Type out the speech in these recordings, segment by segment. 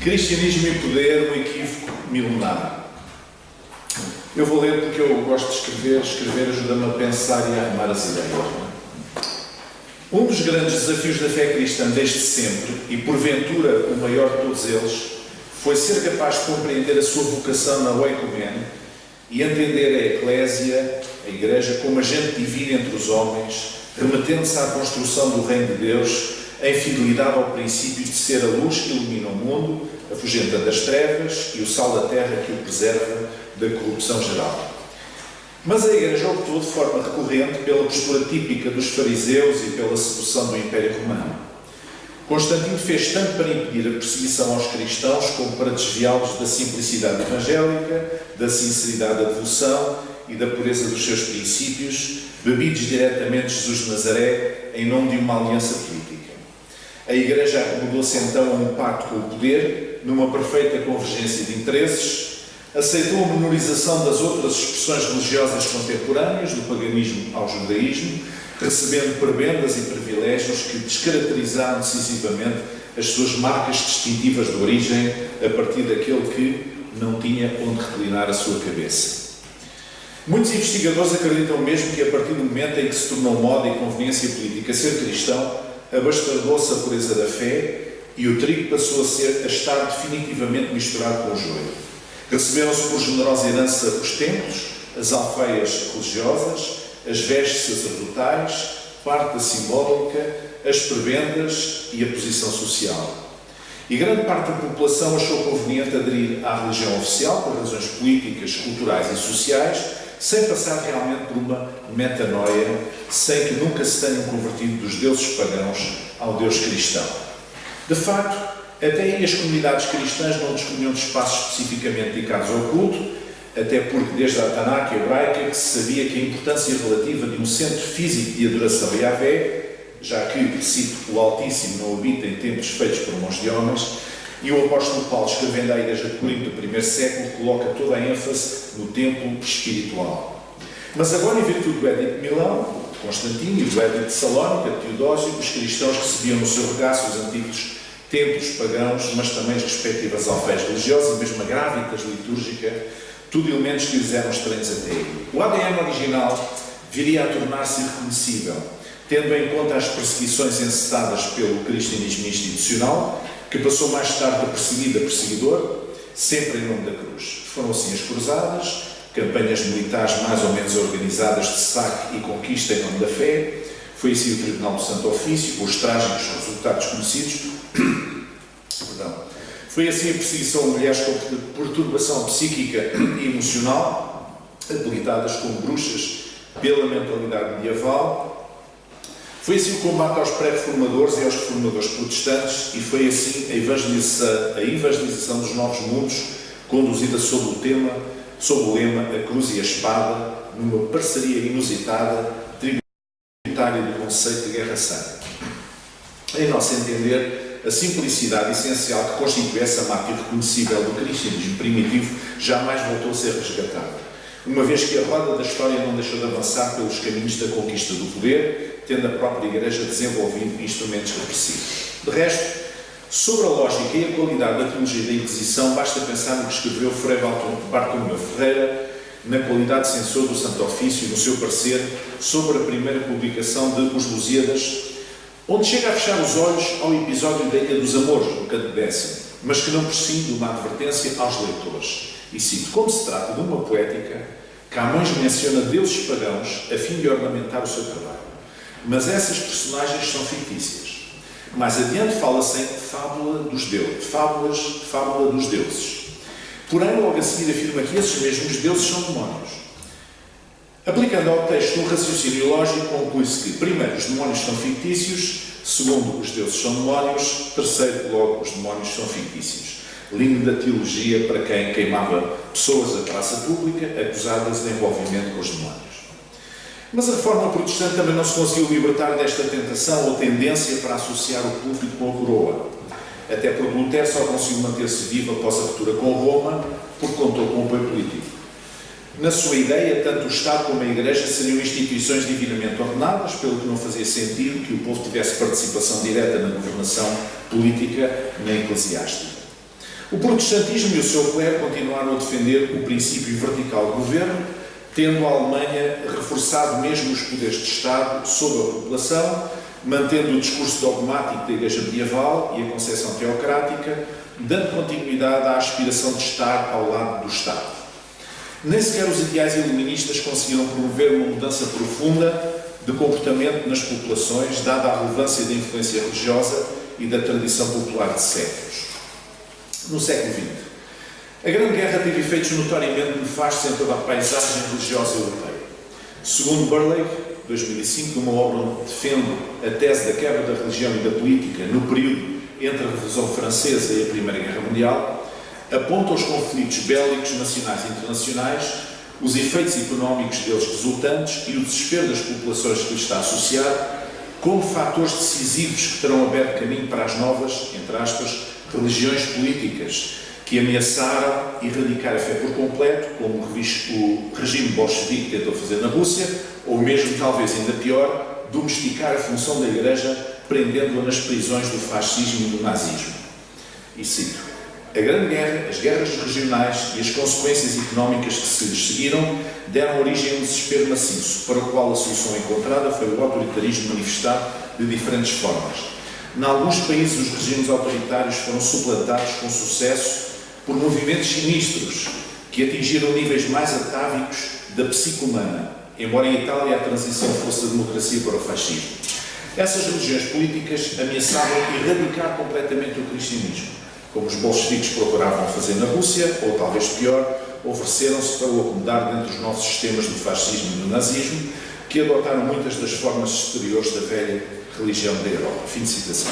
Cristianismo e poder, um equívoco milenar. Eu vou ler porque eu gosto de escrever. Escrever ajuda-me a pensar e a arrumar as ideias. Um dos grandes desafios da fé cristã desde sempre, e porventura o maior de todos eles, foi ser capaz de compreender a sua vocação na oikumene e entender a Eclésia, a Igreja, como agente divino entre os homens, remetendo-se à construção do reino de Deus, em fidelidade ao princípio de ser a luz que ilumina o mundo, afugenta das trevas e o sal da terra que o preserva da corrupção geral. Mas a Igreja optou de forma recorrente pela postura típica dos fariseus e pela sedução do Império Romano. Constantino fez tanto para impedir a perseguição aos cristãos como para desviá-los da simplicidade evangélica, da sinceridade da devoção e da pureza dos seus princípios, bebidos diretamente de Jesus de Nazaré em nome de uma aliança política. A Igreja acomodou-se então a um pacto com o poder, numa perfeita convergência de interesses, aceitou a menorização das outras expressões religiosas contemporâneas, do paganismo ao judaísmo, recebendo prebendas e privilégios que descaracterizaram decisivamente as suas marcas distintivas de origem a partir daquele que não tinha onde reclinar a sua cabeça. Muitos investigadores acreditam mesmo que a partir do momento em que se tornou moda e conveniência política ser cristão, abastardou-se a pureza da fé e o trigo passou a estar definitivamente misturado com o joio. Receberam-se por generosa herança os templos, as alfeias religiosas, as vestes sacerdotais, parte simbólica, as prebendas e a posição social. E grande parte da população achou conveniente aderir à religião oficial por razões políticas, culturais e sociais, sem passar realmente por uma metanoia, sem que nunca se tenham convertido dos deuses pagãos ao Deus cristão. De facto, até aí as comunidades cristãs não dispunham de espaços especificamente dedicados ao culto, até porque desde a Tanakh hebraica que se sabia que a importância relativa de um centro físico de adoração a Yahvé, já que, cito, o Altíssimo não habita em templos feitos por mãos de homens, e o apóstolo Paulo, escrevendo à Igreja de Corinto do primeiro século, coloca toda a ênfase no templo espiritual. Mas agora, em virtude do Edito de Milão, de Constantino, e do Edito de Salónica, de Teodósio, os cristãos recebiam no seu regaço os antigos templos pagãos, mas também as respectivas alfeias religiosas, e mesmo a grávitas litúrgica, tudo elementos que lhes eram estranhos até aí. O ADN original viria a tornar-se irreconhecível, tendo em conta as perseguições encetadas pelo cristianismo institucional, que passou mais tarde de perseguido a perseguidor, sempre em nome da cruz. Foram assim as cruzadas, campanhas militares mais ou menos organizadas de saque e conquista em nome da fé, foi assim o Tribunal do Santo Ofício, com os trágicos resultados conhecidos. Foi assim a perseguição a mulheres com perturbação psíquica e emocional, apelidadas como bruxas pela mentalidade medieval. Foi assim o combate aos pré-reformadores e aos reformadores protestantes, e foi assim a evangelização dos novos mundos, conduzida sob o lema A Cruz e a Espada, numa parceria inusitada, tributária do conceito de Guerra Santa. Em nosso entender, a simplicidade essencial que constitui essa marca irreconhecível do cristianismo primitivo jamais voltou a ser resgatada, uma vez que a roda da história não deixou de avançar pelos caminhos da conquista do poder, tendo a própria Igreja desenvolvido instrumentos repressivos. De resto, sobre a lógica e a qualidade da teologia da Inquisição, basta pensar no que escreveu Frei Bartolomeu Ferreira, na qualidade de censor do Santo Ofício, no seu parecer sobre a primeira publicação de Os Lusíadas, onde chega a fechar os olhos ao episódio da Ilha dos Amores, no canto 10º, mas que não prescinde de uma advertência aos leitores. E cito, como se trata de uma poética, Camões menciona deuses pagãos a fim de ornamentar o seu trabalho. Mas essas personagens são fictícias. Mais adiante fala-se em fábula dos deuses. Porém, logo a seguir afirma que esses mesmos deuses são demónios. Aplicando ao texto um raciocínio lógico, conclui-se que, primeiro, os demónios são fictícios, segundo, os deuses são demónios, terceiro, logo, os demónios são fictícios. Lindo da teologia para quem queimava pessoas à praça pública acusadas de envolvimento com os demónios. Mas a reforma protestante também não se conseguiu libertar desta tentação ou tendência para associar o púlpito com a coroa. Até porque Lutero só conseguiu manter-se vivo após a ruptura com Roma, porque contou com o apoio político. Na sua ideia, tanto o Estado como a Igreja seriam instituições divinamente ordenadas, pelo que não fazia sentido que o povo tivesse participação direta na governação política nem eclesiástica. O protestantismo e o seu clero continuaram a defender o princípio vertical de governo, tendo a Alemanha reforçado mesmo os poderes de Estado sobre a população, mantendo o discurso dogmático da Igreja medieval e a concepção teocrática, dando continuidade à aspiração de estar ao lado do Estado. Nem sequer os ideais iluministas conseguiram promover uma mudança profunda de comportamento nas populações, dada a relevância da influência religiosa e da tradição popular de séculos. No século XX, a Grande Guerra teve efeitos notoriamente nefastos em toda a paisagem religiosa europeia. Segundo Burley, 2005, numa obra onde defende a tese da quebra da religião e da política no período entre a Revolução Francesa e a Primeira Guerra Mundial, aponta os conflitos bélicos nacionais e internacionais, os efeitos económicos deles resultantes e o desespero das populações que lhes está associado como fatores decisivos que terão aberto caminho para as novas, entre aspas, religiões políticas que ameaçaram erradicar a fé por completo, como o regime bolchevique tentou fazer na Rússia, ou mesmo, talvez ainda pior, domesticar a função da Igreja, prendendo-a nas prisões do fascismo e do nazismo. E cito: a Grande Guerra, as guerras regionais e as consequências económicas que se lhes seguiram deram origem a um desespero maciço, para o qual a solução encontrada foi o autoritarismo manifestado de diferentes formas. Em alguns países, os regimes autoritários foram suplantados com sucesso por movimentos sinistros que atingiram níveis mais atávicos da psique humana, embora em Itália a transição fosse da democracia para o fascismo. Essas religiões políticas ameaçavam erradicar completamente o cristianismo, como os bolcheviques procuravam fazer na Rússia, ou talvez pior, ofereceram-se para o acomodar dentro dos novos sistemas do fascismo e do nazismo, que adotaram muitas das formas exteriores da velha religião da Europa. Fim de citação.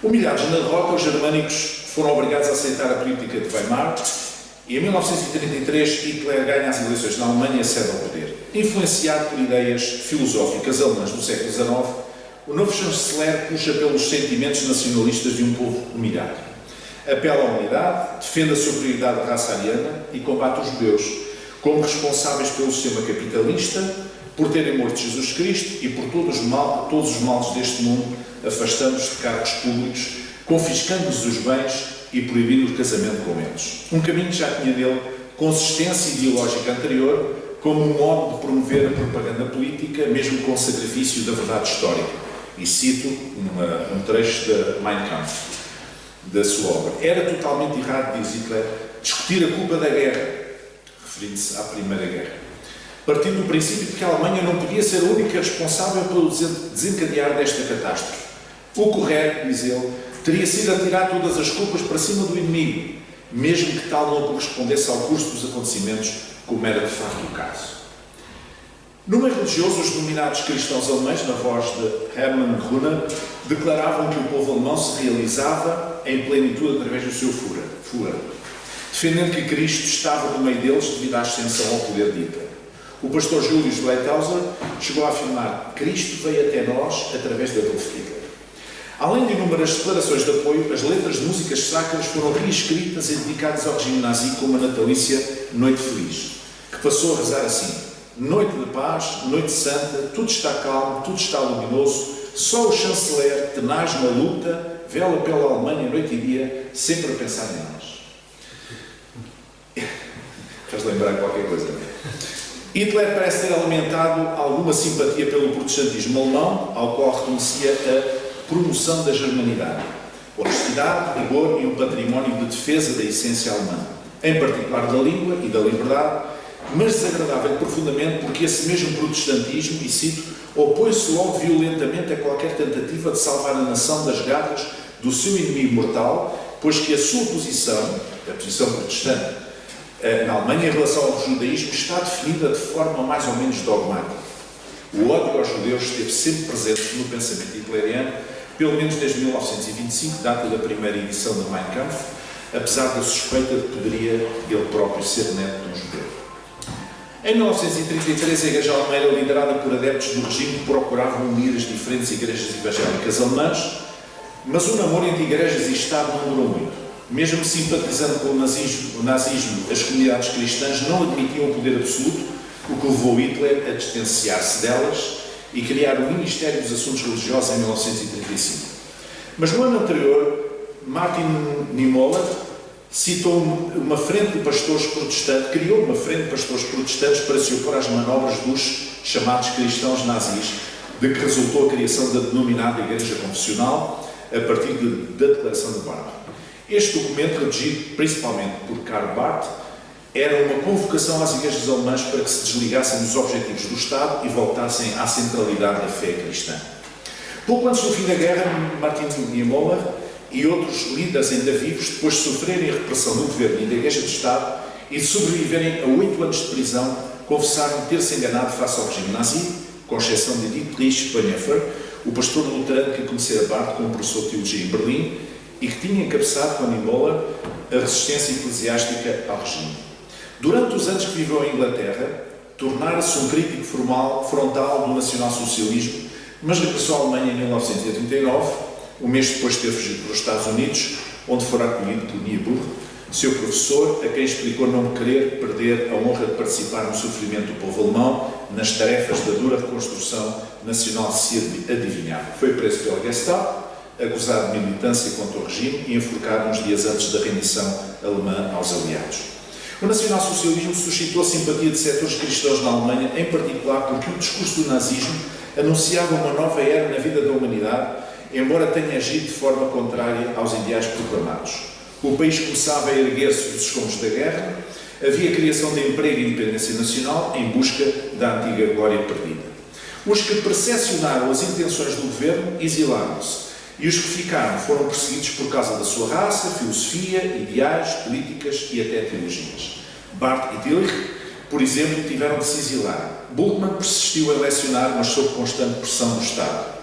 Humilhados na derrota, os germânicos foram obrigados a aceitar a política de Weimar e, em 1933, Hitler ganha as eleições na Alemanha e acede ao poder. Influenciado por ideias filosóficas alemãs do século XIX, o novo chanceler puxa pelos sentimentos nacionalistas de um povo humilhado. Apela à unidade, defende a superioridade da raça ariana e combate os judeus como responsáveis pelo sistema capitalista, por terem morto Jesus Cristo e por todos os males deste mundo, afastando-os de cargos públicos, confiscando-lhes os bens e proibindo o casamento com eles. Um caminho que já tinha nele consistência ideológica anterior, como um modo de promover a propaganda política, mesmo com o sacrifício da verdade histórica. E cito um trecho de Mein Kampf, da sua obra. Era totalmente errado, diz Hitler, discutir a culpa da guerra, referindo-se à Primeira Guerra, partindo do princípio de que a Alemanha não podia ser a única responsável pelo desencadear desta catástrofe. O correto, diz ele, teria sido atirar todas as culpas para cima do inimigo, mesmo que tal não correspondesse ao curso dos acontecimentos, como era de facto o caso. No meio religioso, os denominados cristãos alemães, na voz de Hermann Gruner, declaravam que o povo alemão se realizava em plenitude através do seu Führer, defendendo que Cristo estava no meio deles devido à ascensão ao poder de Hitler. O pastor Julius Leithauser chegou a afirmar: Cristo veio até nós através de Adolf Hitler. Além de inúmeras declarações de apoio, as letras de músicas sacras foram reescritas e dedicadas ao regime nazi como a natalícia Noite Feliz, que passou a rezar assim: Noite de paz, noite santa, tudo está calmo, tudo está luminoso, só o chanceler, tenaz na luta, vela pela Alemanha noite e dia, sempre a pensar em nós. Faz lembrar qualquer coisa, não é? Hitler parece ter alimentado alguma simpatia pelo protestantismo alemão, ao qual reconhecia a promoção da germanidade, honestidade, rigor e um património de defesa da essência alemã, em particular da língua e da liberdade, mas desagradava-lhe profundamente porque esse mesmo protestantismo, e cito, opõe-se logo violentamente a qualquer tentativa de salvar a nação das garras do seu inimigo mortal, pois que a sua posição, a posição protestante, na Alemanha em relação ao judaísmo está definida de forma mais ou menos dogmática. O ódio aos judeus esteve sempre presente no pensamento hitleriano, pelo menos desde 1925, data da primeira edição de Mein Kampf, apesar da suspeita de que poderia ele próprio ser neto de um judeu. Em 1933, a Igreja Alemã era liderada por adeptos do regime que procuravam unir as diferentes igrejas evangélicas alemãs, mas o namoro entre igrejas e Estado não durou muito. Mesmo simpatizando com o nazismo, as comunidades cristãs não admitiam o poder absoluto, o que levou Hitler a distanciar-se delas e criar o Ministério dos Assuntos Religiosos em 1935. Mas no ano anterior, Martin Niemöller, citou uma frente de pastores protestantes, criou uma frente de pastores protestantes para se opor às manobras dos chamados cristãos nazis, de que resultou a criação da denominada Igreja Confessional, a partir da Declaração de Barth. Este documento, redigido principalmente por Karl Barth, era uma convocação às igrejas alemãs para que se desligassem dos objetivos do Estado e voltassem à centralidade da fé cristã. Pouco antes do fim da guerra, Martin Niemöller e outros líderes ainda vivos, depois de sofrerem a repressão do governo e da Igreja de Estado e de sobreviverem a 8 anos de prisão, confessaram ter-se enganado face ao regime nazi, com exceção de Dietrich Bonhoeffer, o pastor luterano que conhecera Barth como professor de teologia em Berlim e que tinha encabeçado com Niemöller a resistência eclesiástica ao regime. Durante os anos que viveu em Inglaterra, tornara-se um crítico frontal do nacionalsocialismo, mas regressou à Alemanha em 1939, um mês depois de ter fugido para os Estados Unidos, onde fora acolhido por Niebuhr, seu professor, a quem explicou não querer perder a honra de participar no sofrimento do povo alemão nas tarefas da dura reconstrução nacional se adivinhava. Foi preso pela Gestapo, acusado de militância contra o regime e enforcado uns dias antes da rendição alemã aos aliados. O nacionalsocialismo suscitou a simpatia de setores cristãos na Alemanha, em particular porque o discurso do nazismo anunciava uma nova era na vida da humanidade, embora tenha agido de forma contrária aos ideais proclamados. O país começava a erguer-se dos escombros da guerra, havia criação de emprego e independência nacional em busca da antiga glória perdida. Os que percepcionaram as intenções do governo exilaram-se, e os que ficaram foram perseguidos por causa da sua raça, filosofia, ideais, políticas e até teologias. Barth e Tillich, por exemplo, tiveram de se exilar. Bultmann persistiu em lecionar, mas sob constante pressão do Estado.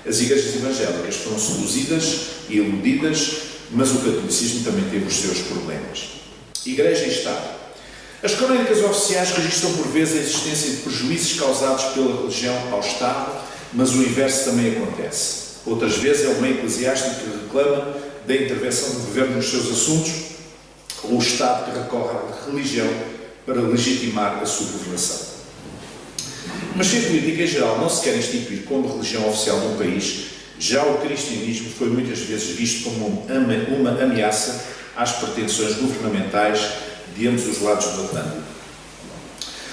As igrejas evangélicas foram seduzidas e iludidas, mas o catolicismo também teve os seus problemas. Igreja e Estado. As crónicas oficiais registram por vezes a existência de prejuízos causados pela religião ao Estado, mas o inverso também acontece. Outras vezes é o meio eclesiástico que reclama da intervenção do governo nos seus assuntos, ou o Estado que recorre à religião para legitimar a sua governação. Mas se a política em geral não se quer instituir como religião oficial de um país, já o cristianismo foi muitas vezes visto como uma ameaça às pretensões governamentais de ambos os lados do Atlântico.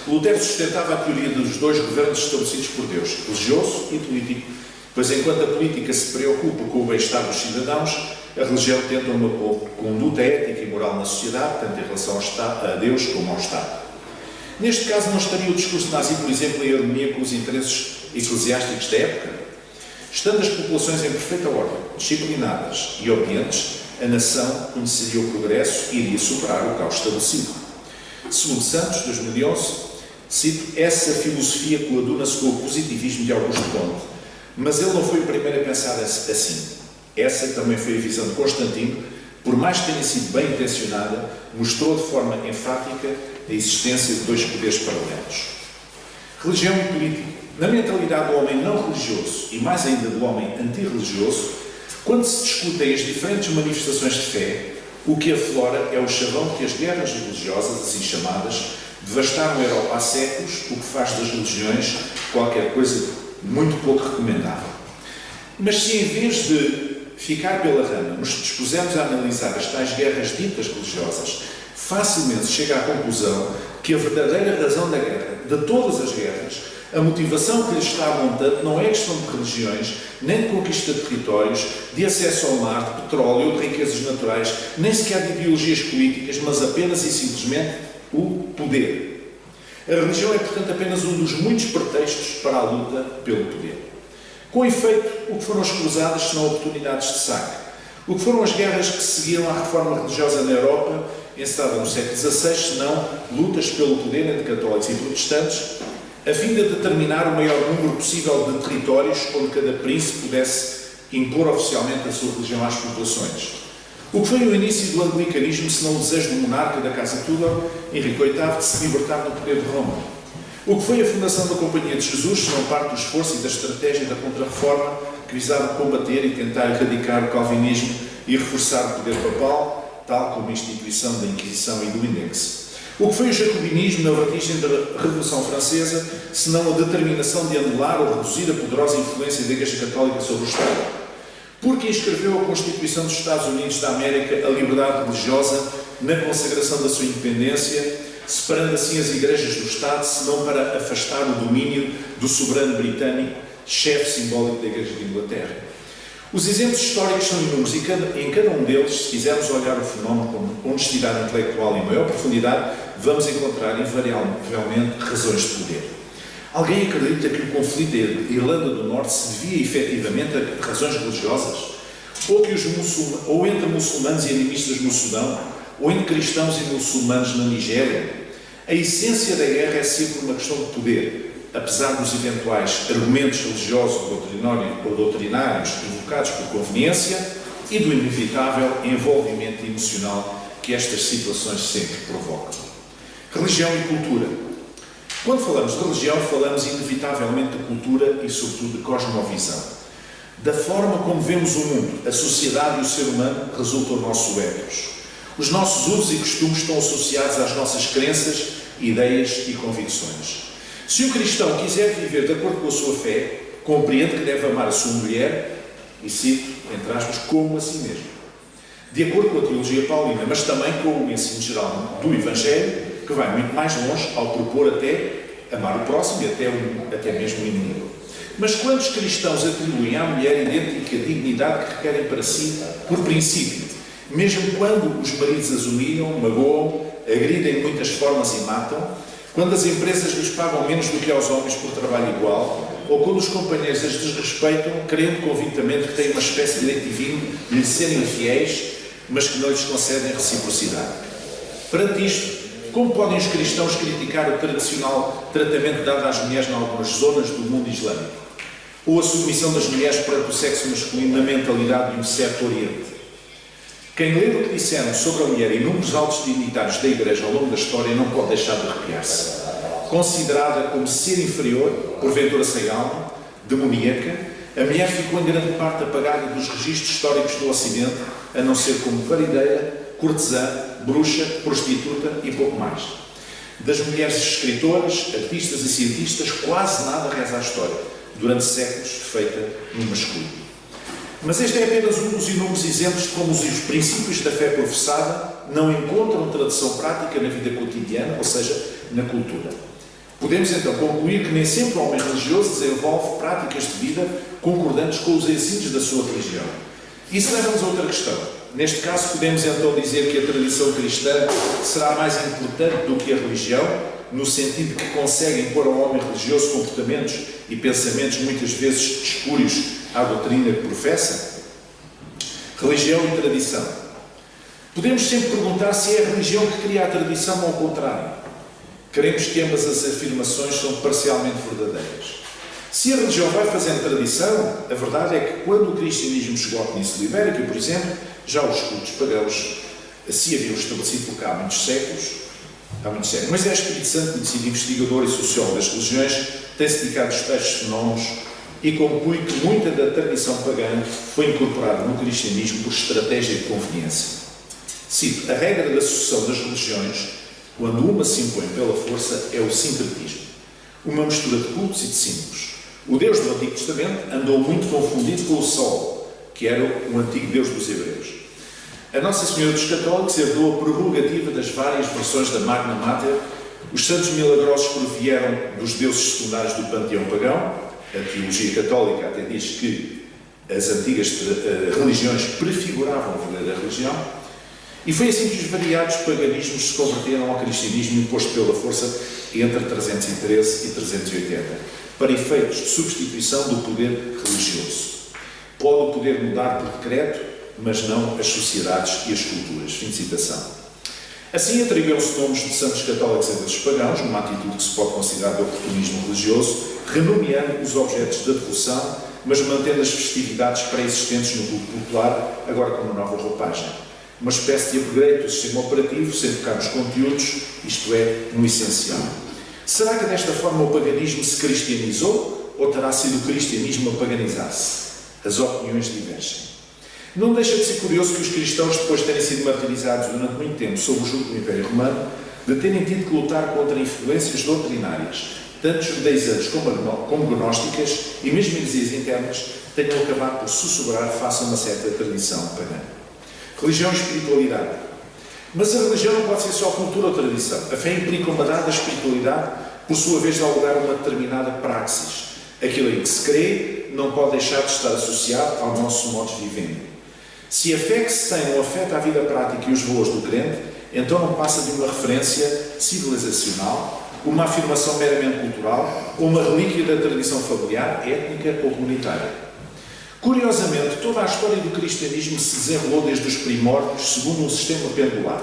Lutero sustentava a teoria dos dois governos estabelecidos por Deus, religioso e político, pois enquanto a política se preocupa com o bem-estar dos cidadãos, a religião tenta uma conduta ética e moral na sociedade, tanto em relação a Deus como ao Estado. Neste caso, não estaria o discurso nazi, por exemplo, em harmonia com os interesses eclesiásticos da época? Estando as populações em perfeita ordem, disciplinadas e obedientes, a nação conheceria o progresso e iria superar o caos estabelecido. Segundo Santos, 2011, cito, essa filosofia coaduna-se com o positivismo de Augusto Comte, mas ele não foi o primeiro a pensar assim. Essa também foi a visão de Constantino, por mais que tenha sido bem intencionada, mostrou de forma enfática a existência de dois poderes paralelos. Religião e política. Na mentalidade do homem não religioso e mais ainda do homem antirreligioso, quando se discutem as diferentes manifestações de fé, o que aflora é o chavão que as guerras religiosas, assim chamadas, devastaram a Europa há séculos, o que faz das religiões qualquer coisa muito pouco recomendável. Mas se em vez de ficar pela rama nos dispusermos a analisar as tais guerras ditas religiosas, facilmente se chega à conclusão que a verdadeira razão da guerra, de todas as guerras, a motivação que lhes está montante não é questão de religiões, nem de conquista de territórios, de acesso ao mar, de petróleo ou de riquezas naturais, nem sequer de ideologias políticas, mas apenas e simplesmente o poder. A religião é, portanto, apenas um dos muitos pretextos para a luta pelo poder. Com efeito, o que foram as cruzadas senão oportunidades de saque? O que foram as guerras que seguiram à reforma religiosa na Europa, encetada no século XVI, senão lutas pelo poder entre católicos e protestantes, a fim de determinar o maior número possível de territórios onde cada príncipe pudesse impor oficialmente a sua religião às populações. O que foi o início do anglicanismo, senão o desejo do monarca da Casa Tudor, Henrique VIII, de se libertar do poder de Roma? O que foi a fundação da Companhia de Jesus, senão parte do esforço e da estratégia da Contra-Reforma que visava combater e tentar erradicar o calvinismo e reforçar o poder papal, tal como a instituição da Inquisição e do Index? O que foi o jacobinismo na vertigem da Revolução Francesa, senão a determinação de anular ou reduzir a poderosa influência da Igreja Católica sobre o Estado? Porque inscreveu a Constituição dos Estados Unidos da América a liberdade religiosa na consagração da sua independência, separando assim as igrejas do Estado, senão para afastar o domínio do soberano britânico, chefe simbólico da Igreja de Inglaterra. Os exemplos históricos são inúmeros e em cada um deles, se quisermos olhar o fenómeno com honestidade intelectual e maior profundidade, vamos encontrar invariavelmente razões de poder. Alguém acredita que o conflito da Irlanda do Norte se devia efetivamente a razões religiosas? Ou entre muçulmanos e animistas no Sudão? Ou entre cristãos e muçulmanos na Nigéria? A essência da guerra é sempre uma questão de poder, apesar dos eventuais argumentos religiosos ou doutrinários invocados por conveniência e do inevitável envolvimento emocional que estas situações sempre provocam. Religião e cultura. Quando falamos de religião, falamos inevitavelmente de cultura e, sobretudo, de cosmovisão. Da forma como vemos o mundo, a sociedade e o ser humano resulta o nosso ethos. Os nossos usos e costumes estão associados às nossas crenças, ideias e convicções. Se o cristão quiser viver de acordo com a sua fé, compreende que deve amar a sua mulher, e cito, entre aspas, como a si mesmo. De acordo com a teologia paulina, mas também com o ensino geral do Evangelho, que vai muito mais longe ao propor até amar o próximo e até mesmo o inimigo. Mas quantos cristãos atribuem à mulher idêntica dignidade que requerem para si, por princípio, mesmo quando os maridos as humilham, magoam, agridem de muitas formas e matam, quando as empresas lhes pagam menos do que aos homens por trabalho igual, ou quando os companheiros as desrespeitam, crendo convictamente que têm uma espécie de direito divino de lhes serem fiéis, mas que não lhes concedem reciprocidade. Perante isto, como podem os cristãos criticar o tradicional tratamento dado às mulheres em algumas zonas do mundo islâmico? Ou a submissão das mulheres perante o sexo masculino na mentalidade de um certo Oriente? Quem ler o que dissemos sobre a mulher e inúmeros altos dignitários da Igreja ao longo da história não pode deixar de arrepiar-se. Considerada como ser inferior, porventura sem alma, demoníaca, a mulher ficou em grande parte apagada dos registros históricos do Ocidente, a não ser como varideira, cortesã, bruxa, prostituta e pouco mais. Das mulheres escritoras, artistas e cientistas, quase nada reza a história, durante séculos feita no masculino. Mas este é apenas um dos inúmeros exemplos de como os princípios da fé professada não encontram tradução prática na vida cotidiana, ou seja, na cultura. Podemos então concluir que nem sempre o homem religioso desenvolve práticas de vida concordantes com os ensinos da sua religião. Isso leva-nos a outra questão. Neste caso, podemos então dizer que a tradição cristã será mais importante do que a religião, no sentido que consegue impor ao homem religioso comportamentos e pensamentos muitas vezes espúrios à doutrina que professa? Religião e tradição. Podemos sempre perguntar se é a religião que cria a tradição ou ao contrário. Queremos que ambas as afirmações são parcialmente verdadeiras. Se a religião vai fazendo tradição, a verdade é que quando o cristianismo chegou à Península Ibérica, por exemplo, já os cultos pagãos se haviam estabelecido por cá há muitos séculos. Mas é o Espírito Santo, conhecido investigador e sociólogo das religiões, tem-se dedicado aos tais fenómenos e conclui que muita da tradição pagã foi incorporada no cristianismo por estratégia de conveniência. Cito, a regra da sucessão das religiões, quando uma se impõe pela força, é o sincretismo, uma mistura de cultos e de símbolos. O Deus do Antigo Testamento andou muito confundido com o Sol, que era o antigo Deus dos Hebreus. A Nossa Senhora dos Católicos herdou a prerrogativa das várias versões da Magna Mater. Os santos milagrosos provieram dos deuses secundários do panteão pagão. A teologia católica até diz que as antigas religiões prefiguravam a verdadeira religião. E foi assim que os variados paganismos se converteram ao cristianismo imposto pela força entre 313 e 380, para efeitos de substituição do poder religioso. Pode o poder mudar por decreto, mas não as sociedades e as culturas. Fim de citação. Assim, atribuíram-se nomes de santos católicos a deuses pagãos, numa atitude que se pode considerar de oportunismo religioso, renomeando os objetos da devoção, mas mantendo as festividades pré-existentes no culto popular, agora com uma nova roupagem. Uma espécie de upgrade do sistema operativo, sem tocar nos conteúdos, isto é, no essencial. Será que desta forma o paganismo se cristianizou ou terá sido o cristianismo a paganizar-se? As opiniões divergem. Não deixa de ser curioso que os cristãos, depois de terem sido martirizados durante muito tempo sob o jugo do Império Romano, de terem tido que lutar contra influências doutrinárias, tanto judaizantes como gnósticas e mesmo heresias internas, tenham acabado por sussurrar face a uma certa tradição pagã. Religião e espiritualidade. Mas a religião não pode ser só cultura ou tradição. A fé implica uma dada espiritualidade, por sua vez dá lugar a uma determinada praxis. Aquilo em que se crê não pode deixar de estar associado ao nosso modo de viver. Se a fé que se tem não afeta a vida prática e os valores do crente, então não passa de uma referência civilizacional, uma afirmação meramente cultural ou uma relíquia da tradição familiar, étnica ou comunitária. Curiosamente, toda a história do cristianismo se desenrolou desde os primórdios segundo um sistema pendular.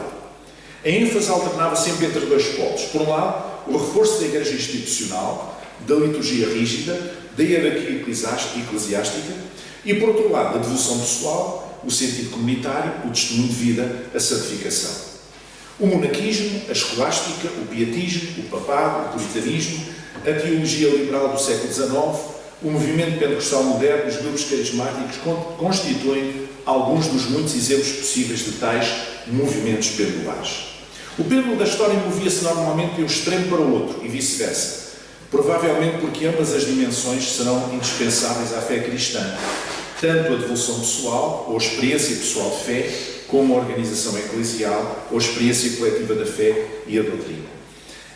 A ênfase alternava sempre entre dois polos. Por um lado, o reforço da igreja institucional, da liturgia rígida, da hierarquia eclesiástica e, por outro lado, da devoção pessoal, o sentido comunitário, o testemunho de vida, a santificação. O monaquismo, a escolástica, o pietismo, o papado, o puritanismo, a teologia liberal do século XIX, o movimento pentecostal moderno, os grupos carismáticos constituem alguns dos muitos exemplos possíveis de tais movimentos pendulares. O pêndulo da história movia-se normalmente de um extremo para o outro e vice-versa, provavelmente porque ambas as dimensões serão indispensáveis à fé cristã, tanto a devoção pessoal ou a experiência pessoal de fé, como a organização eclesial ou a experiência coletiva da fé e a doutrina.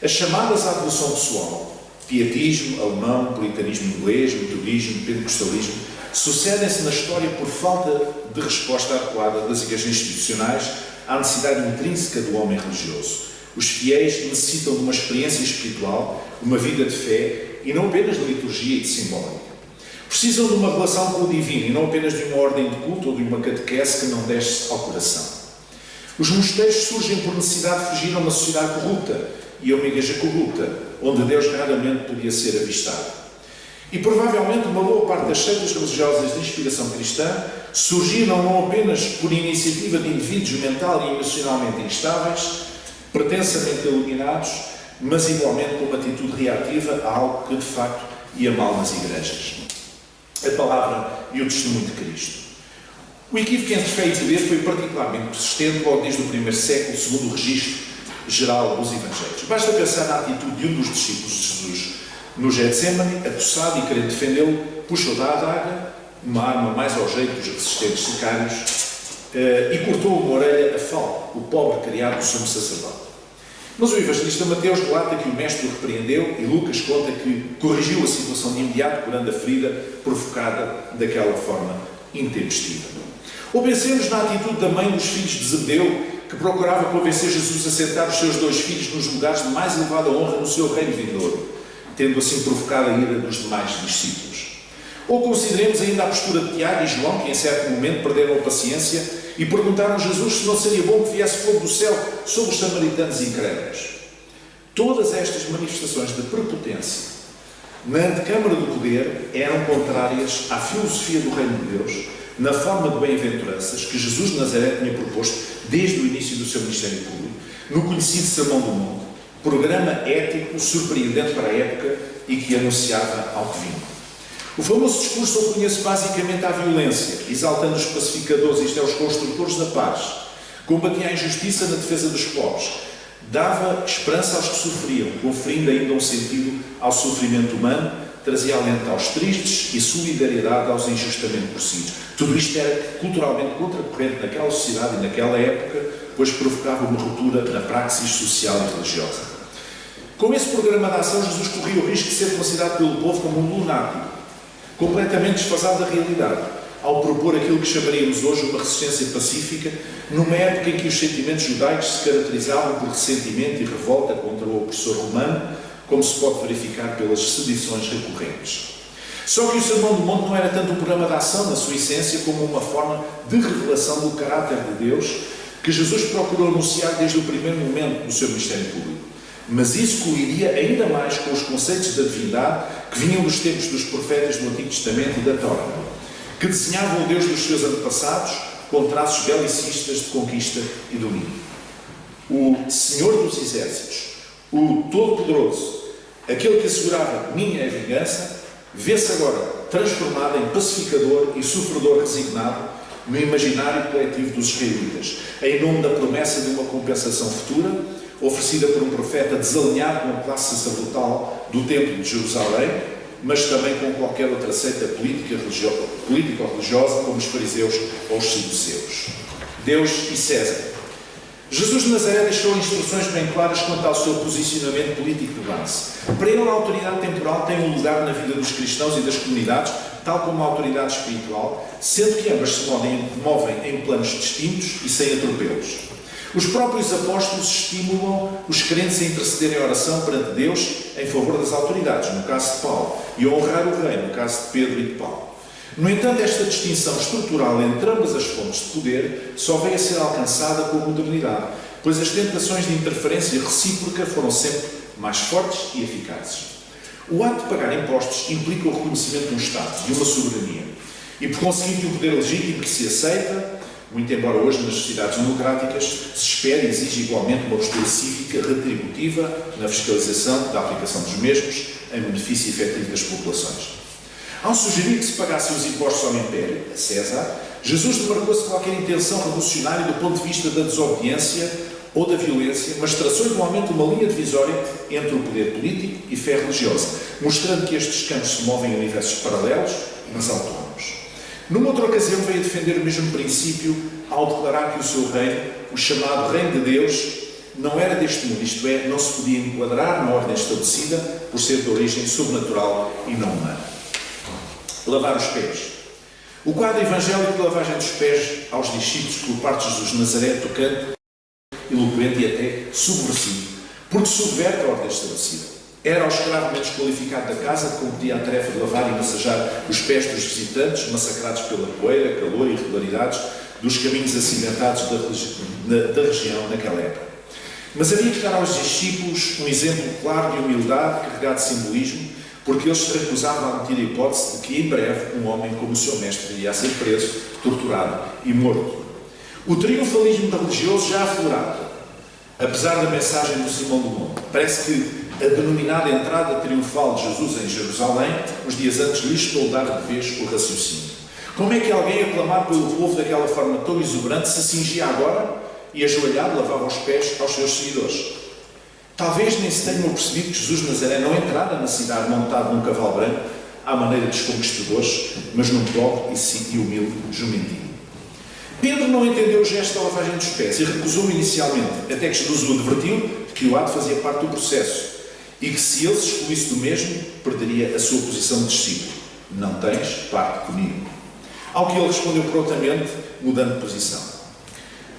As chamadas à devoção pessoal, pietismo, alemão, puritanismo inglês, metodismo, pentecostalismo, sucedem-se na história por falta de resposta adequada das igrejas institucionais à necessidade intrínseca do homem religioso. Os fiéis necessitam de uma experiência espiritual, uma vida de fé e não apenas de liturgia e de simbólica. Precisam de uma relação com o divino e não apenas de uma ordem de culto ou de uma catequese que não desce ao coração. Os mosteiros surgem por necessidade de fugir a uma sociedade corrupta e a uma igreja corrupta, onde Deus raramente podia ser avistado. E provavelmente uma boa parte das seitas religiosas de inspiração cristã surgiram não apenas por iniciativa de indivíduos mental e emocionalmente instáveis, pretensamente iluminados, mas igualmente com uma atitude reativa a algo que de facto ia mal nas igrejas. A palavra e o testemunho de Cristo. O equívoco entre fé e poder foi particularmente persistente logo desde o primeiro século, segundo o registro geral dos Evangelhos. Basta pensar na atitude de um dos discípulos de Jesus no Getsemane, atossado e querendo defendê-lo, puxou da adaga, uma arma mais ao jeito dos resistentes sicários, e cortou uma orelha a Falco, o pobre criado do sumo sacerdote. Mas o evangelista Mateus relata que o mestre o repreendeu e Lucas conta que corrigiu a situação de imediato, curando a ferida provocada daquela forma intempestiva. Ou pensemos na atitude da mãe dos filhos de Zebedeu, que procurava convencer Jesus a sentar os seus dois filhos nos lugares de mais elevada honra no seu reino vindouro, tendo assim provocado a ira dos demais discípulos. Ou consideremos ainda a postura de Tiago e João, que em certo momento perderam a paciência e perguntaram a Jesus se não seria bom que viesse fogo do céu sobre os samaritanos incrédulos. Todas estas manifestações de prepotência na antecâmara do poder eram contrárias à filosofia do reino de Deus, na forma de bem-aventuranças que Jesus de Nazaré tinha proposto desde o início do seu ministério público, no conhecido Sermão do Monte, programa ético surpreendente para a época e que anunciava ao que vinha. O famoso discurso opunha-se basicamente à violência, exaltando os pacificadores, isto é, os construtores da paz, combatia a injustiça na defesa dos pobres, dava esperança aos que sofriam, conferindo ainda um sentido ao sofrimento humano, trazia alento aos tristes e solidariedade aos injustamente torcidos. Tudo isto era culturalmente contracorrente naquela sociedade e naquela época, pois provocava uma ruptura na praxis social e religiosa. Com esse programa de ação, Jesus corria o risco de ser considerado pelo povo como um lunático, completamente desfasado da realidade, ao propor aquilo que chamaríamos hoje uma resistência pacífica, numa época em que os sentimentos judaicos se caracterizavam por ressentimento e revolta contra o opressor romano, como se pode verificar pelas sedições recorrentes. Só que o Sermão do Monte não era tanto um programa de ação na sua essência, como uma forma de revelação do caráter de Deus que Jesus procurou anunciar desde o primeiro momento do seu ministério público. Mas isso colidia ainda mais com os conceitos da divindade que vinham dos tempos dos profetas do Antigo Testamento e da Torá, que desenhavam o Deus dos seus antepassados com traços belicistas de conquista e domínio. O Senhor dos Exércitos, o Todo-Poderoso, aquele que assegurava minha é vingança, vê-se agora transformado em pacificador e sofredor resignado no imaginário coletivo dos israelitas, em nome da promessa de uma compensação futura, oferecida por um profeta desalinhado com a classe sacerdotal do Templo de Jerusalém, mas também com qualquer outra seita político-religiosa, como os fariseus ou os saduceus. Deus e César. Jesus de Nazaré deixou instruções bem claras quanto ao seu posicionamento político de base. Para ele, a autoridade temporal tem um lugar na vida dos cristãos e das comunidades, tal como a autoridade espiritual, sendo que ambas se movem em planos distintos e sem atropelos. Os próprios apóstolos estimulam os crentes a intercederem em oração perante Deus em favor das autoridades, no caso de Paulo, e a honrar o rei, no caso de Pedro e de Paulo. No entanto, esta distinção estrutural entre ambas as fontes de poder só veio a ser alcançada com a modernidade, pois as tentações de interferência recíproca foram sempre mais fortes e eficazes. O ato de pagar impostos implica o reconhecimento de um Estado, de uma soberania, e por conseguinte um poder legítimo que se aceita, muito embora hoje nas sociedades democráticas se espere e exige igualmente uma postura cívica retributiva na fiscalização da aplicação dos mesmos em benefício efetivo das populações. Ao sugerir que se pagassem os impostos ao Império, a César, Jesus demarcou-se de qualquer intenção revolucionária do ponto de vista da desobediência ou da violência, mas traçou igualmente uma linha divisória entre o poder político e fé religiosa, mostrando que estes campos se movem em universos paralelos, mas autónomos. Numa outra ocasião veio defender o mesmo princípio ao declarar que o seu reino, o chamado Reino de Deus, não era deste mundo, isto é, não se podia enquadrar na ordem estabelecida por ser de origem sobrenatural e não humana. Lavar os pés. O quadro evangélico de lavagem dos pés aos discípulos por parte de Jesus de Nazaré é tocante, eloquente e até subversivo, porque subverte a ordem estabelecida. Era o escravo menos qualificado da casa que competia a tarefa de lavar e massajar os pés dos visitantes, massacrados pela poeira, calor e irregularidades dos caminhos acidentados da região naquela época. Mas havia que dar aos discípulos um exemplo claro de humildade, carregado de simbolismo, porque eles se recusavam a admitir a hipótese de que, em breve, um homem como o seu mestre viria a ser preso, torturado e morto. O triunfalismo religioso já aflorado, apesar da mensagem do Sermão do Monte. Parece que a denominada entrada triunfal de Jesus em Jerusalém, uns dias antes, lhe estoldara de vez o raciocínio. Como é que alguém, aclamado pelo povo daquela forma tão exuberante, se cingia agora e, ajoelhado, lavava os pés aos seus seguidores? Talvez nem se tenham percebido que Jesus de Nazaré não entrara na cidade montado num cavalo branco, à maneira dos conquistadores, mas num pobre e humilde jumentinho. Pedro não entendeu o gesto da lavagem dos pés e recusou inicialmente, até que Jesus o advertiu de que o ato fazia parte do processo e que se ele se excluísse do mesmo, perderia a sua posição de discípulo. Não tens parte comigo. Ao que ele respondeu prontamente, mudando de posição.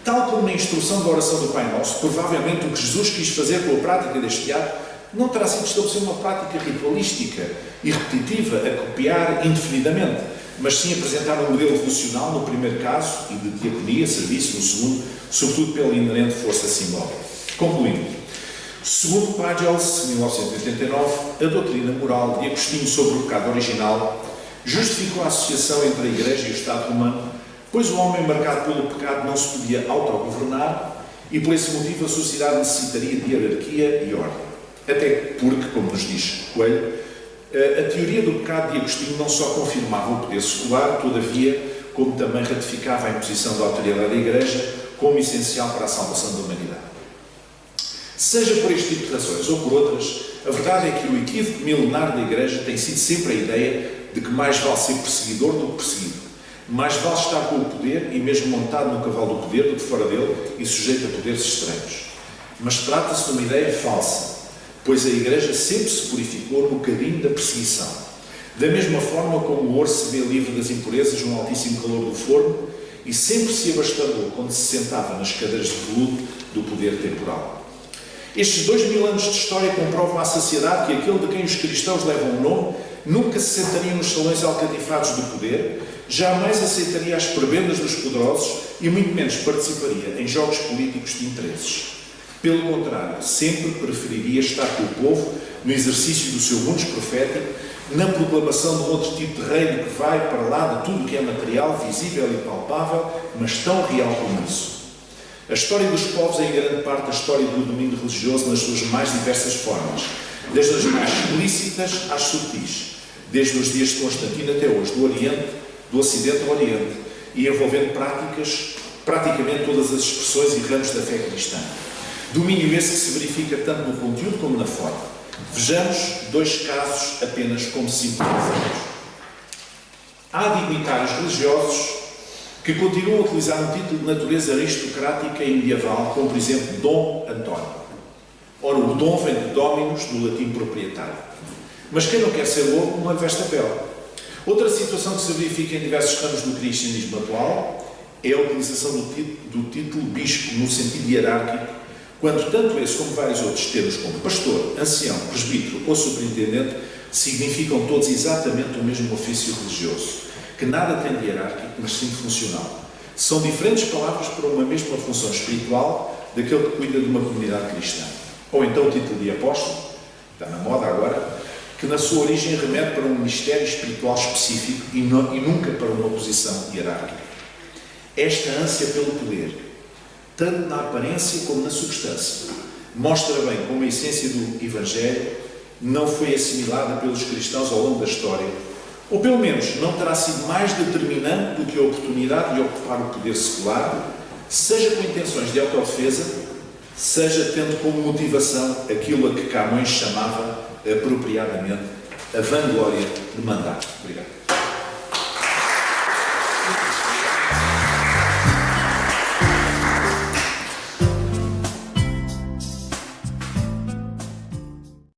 Tal como na instrução da oração do Pai Nosso, provavelmente o que Jesus quis fazer com a prática deste ato não terá sido estabelecer uma prática ritualística e repetitiva a copiar indefinidamente, mas sim apresentar um modelo devocional no primeiro caso e de diaconia, serviço no segundo, sobretudo pela inerente força simbólica. Concluindo, segundo Pagels, 1989, a doutrina moral de Agostinho sobre o pecado original justificou a associação entre a Igreja e o Estado romano, pois o homem marcado pelo pecado não se podia autogovernar e, por esse motivo, a sociedade necessitaria de hierarquia e ordem. Até porque, como nos diz Coelho, a teoria do pecado de Agostinho não só confirmava o poder secular, todavia, como também ratificava a imposição da autoridade da Igreja como essencial para a salvação da humanidade. Seja por este tipo de razões ou por outras, a verdade é que o equívoco milenar da Igreja tem sido sempre a ideia de que mais vale ser perseguidor do que perseguido. Mais vale estar com o poder e mesmo montado no cavalo do poder do que fora dele e sujeito a poderes estranhos. Mas trata-se de uma ideia falsa, pois a Igreja sempre se purificou no caminho da perseguição. Da mesma forma como o ouro se vê livre das impurezas no altíssimo calor do forno e sempre se abastarou quando se sentava nas cadeiras de veludo do poder temporal. Estes 2000 anos de história comprovam à saciedade que aquele de quem os cristãos levam o nome nunca se sentaria nos salões alcatifados do poder, jamais aceitaria as prebendas dos poderosos e muito menos participaria em jogos políticos de interesses. Pelo contrário, sempre preferiria estar com o povo no exercício do seu mundos profético, na proclamação de um outro tipo de reino que vai para lá de tudo o que é material, visível e palpável, mas tão real como isso. A história dos povos é em grande parte a história do domínio religioso nas suas mais diversas formas, desde as mais explícitas às sutis, desde os dias de Constantino até hoje, do Oriente, do Ocidente ao Oriente, e envolvendo praticamente todas as expressões e ramos da fé cristã. Domínio esse que se verifica tanto no conteúdo como na forma. Vejamos dois casos apenas como simples exemplos. Há dignitários religiosos que continuam a utilizar um título de natureza aristocrática e medieval, como por exemplo Dom António. Ora, o dom vem de dominus, do latim proprietário. Mas quem não quer ser lobo não lhe veste a pele. Outra situação que se verifica em diversos ramos do cristianismo atual é a utilização do título bispo no sentido hierárquico, quando tanto esse como vários outros termos como pastor, ancião, presbítero ou superintendente significam todos exatamente o mesmo ofício religioso, que nada tem de hierárquico, mas sim de funcional. São diferentes palavras para uma mesma função espiritual daquele que cuida de uma comunidade cristã. Ou então o título de apóstolo, está na moda agora, que na sua origem remete para um ministério espiritual específico e nunca para uma posição hierárquica. Esta ânsia pelo poder, tanto na aparência como na substância, mostra bem como a essência do Evangelho não foi assimilada pelos cristãos ao longo da história, ou pelo menos não terá sido mais determinante do que a oportunidade de ocupar o poder secular, seja com intenções de autodefesa, seja tendo como motivação aquilo a que Camões chamava apropriadamente a vanglória de mandar. Obrigado.